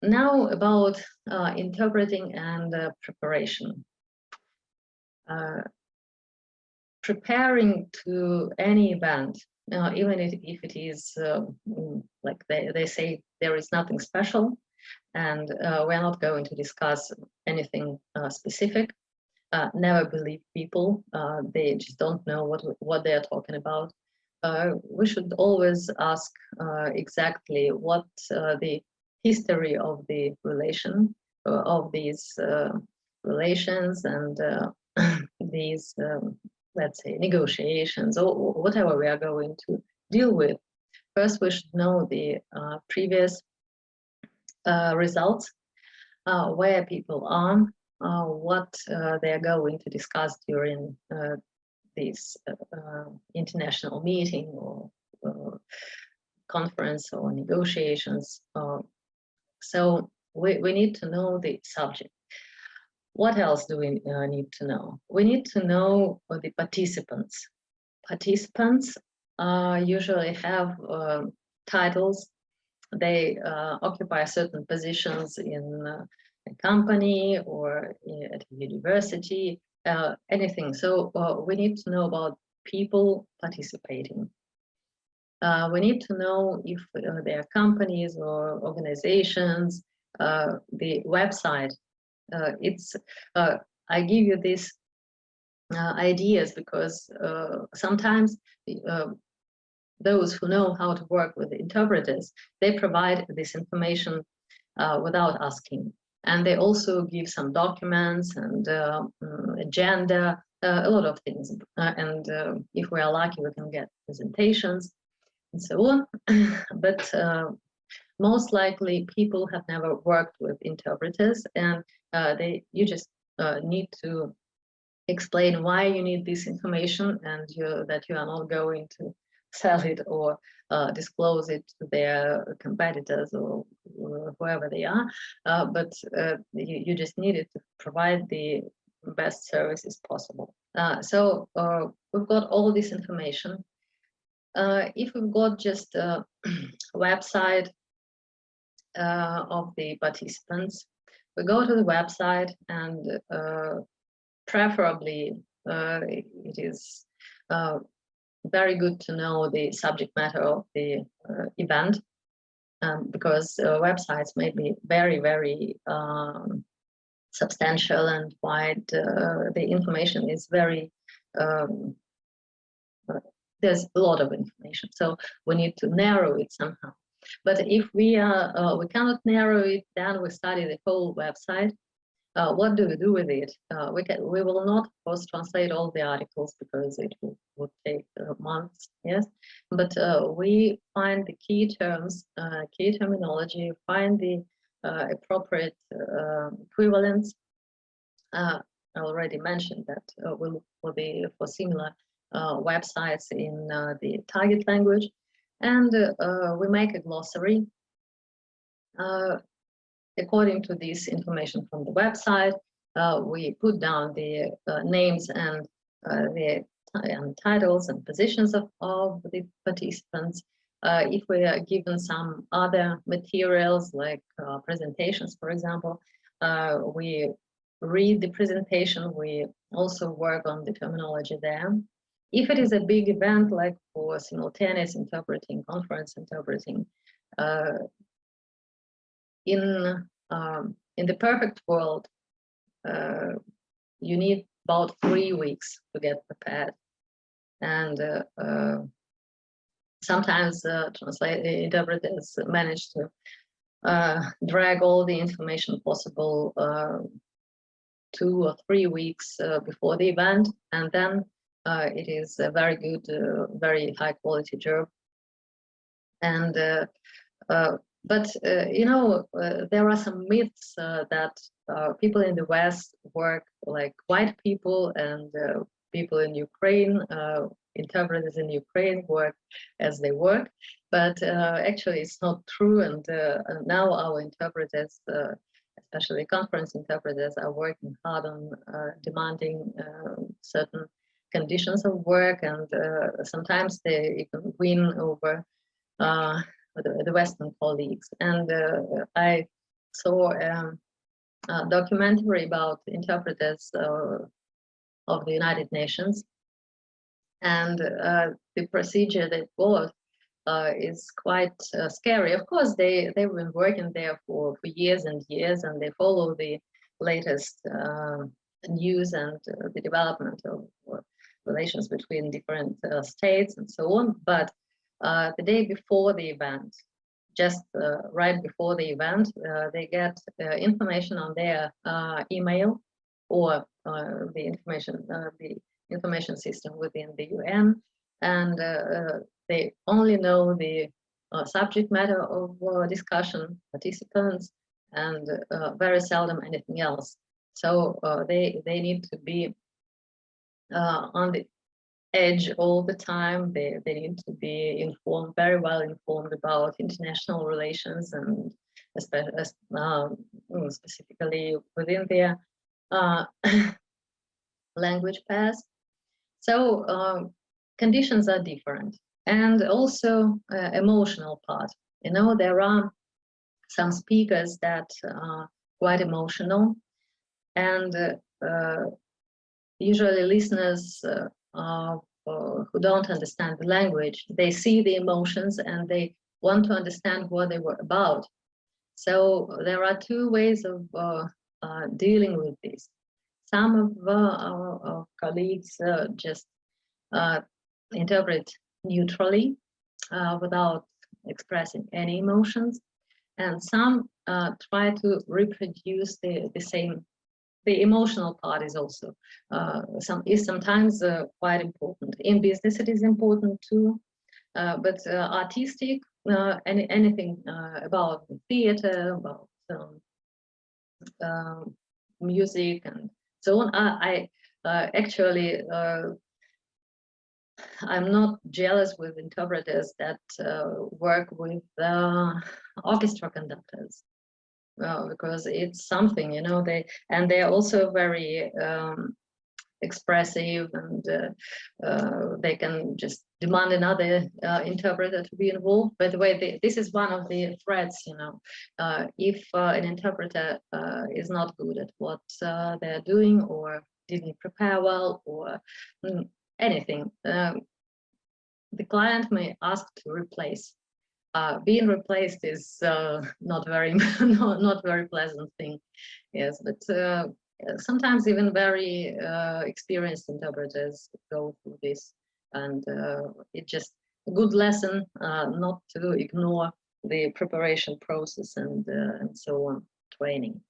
Now about interpreting and preparation. Preparing to any event, even if it is like they say there is nothing special, and we're not going to discuss anything specific. Never believe people; they just don't know what they are talking about. We should always ask exactly what the history of the relation of these relations and these let's say negotiations or whatever we are going to deal with. First, we should know the previous results, where people are, what they are going to discuss during this international meeting or conference or negotiations. So we need to know the subject. What else do we need to know? We need to know the participants. Participants usually have titles. They occupy certain positions in a company or at a university, anything. So we need to know about people participating. We need to know if there are companies or organizations, the website. I give you these ideas because sometimes those who know how to work with interpreters, they provide this information without asking. And they also give some documents and agenda, a lot of things. And if we are lucky, we can get presentations and so on. But most likely people have never worked with interpreters, and you just need to explain why you need this information and that you are not going to sell it or disclose it to their competitors or whoever they are, but you just needed to provide the best services possible. So we've got all this information. If we've got just a website of the participants, we go to the website, and preferably it is very good to know the subject matter of the event, because websites may be very, very substantial and wide. The information is very, there's a lot of information, so we need to narrow it somehow. But if we cannot narrow it, then we study the whole website. What do we do with it? We will not, of course, translate all the articles because it would take months, yes. But we find the key terms, key terminology, find the appropriate equivalents. I already mentioned that we'll look for similar websites in the target language, and we make a glossary. According to this information from the website, we put down the names and the titles and positions of the participants. If we are given some other materials like presentations, for example, we read the presentation. We also work on the terminology there. If it is a big event like for simultaneous interpreting, conference interpreting, in the perfect world, you need about 3 weeks to get prepared, and sometimes interpreters manage to drag all the information possible 2 or 3 weeks before the event, and then it is a very good, very high quality job. And but you know, there are some myths that people in the West work like white people, and people in Ukraine, interpreters in Ukraine work as they work. But actually, it's not true. And now our interpreters, especially conference interpreters, are working hard on demanding certain conditions of work, and sometimes they even win over the Western colleagues. And I saw a documentary about interpreters of the United Nations, and the procedure they followed is quite scary. Of course, they've been working there for years and years, and they follow the latest news and the development of relations between different states and so on. But the day before the event, just right before the event, they get information on their email or the information system within the UN, and they only know the subject matter of discussion, participants, and very seldom anything else. So they need to be on the edge all the time. They need to be informed, very well informed about international relations, and especially specifically within their language pairs. So conditions are different, and also emotional part. You know, there are some speakers that are quite emotional, and usually listeners who don't understand the language, they see the emotions and they want to understand what they were about. So there are two ways of dealing with this. Some of our colleagues just interpret neutrally without expressing any emotions, and some try to reproduce the same. The emotional part is also sometimes quite important. In business, it is important too, but artistic, anything about theater, about music, and so on. I actually I'm not jealous with interpreters that work with orchestra conductors. Because it's something, you know, they're also very expressive, and they can just demand another interpreter to be involved. By the way, this is one of the threats, you know, if an interpreter is not good at what they're doing, or didn't prepare well, or anything, the client may ask to replace. Being replaced is not very not very pleasant thing, yes, but sometimes even very experienced interpreters go through this, and it's just a good lesson not to ignore the preparation process and so on, training.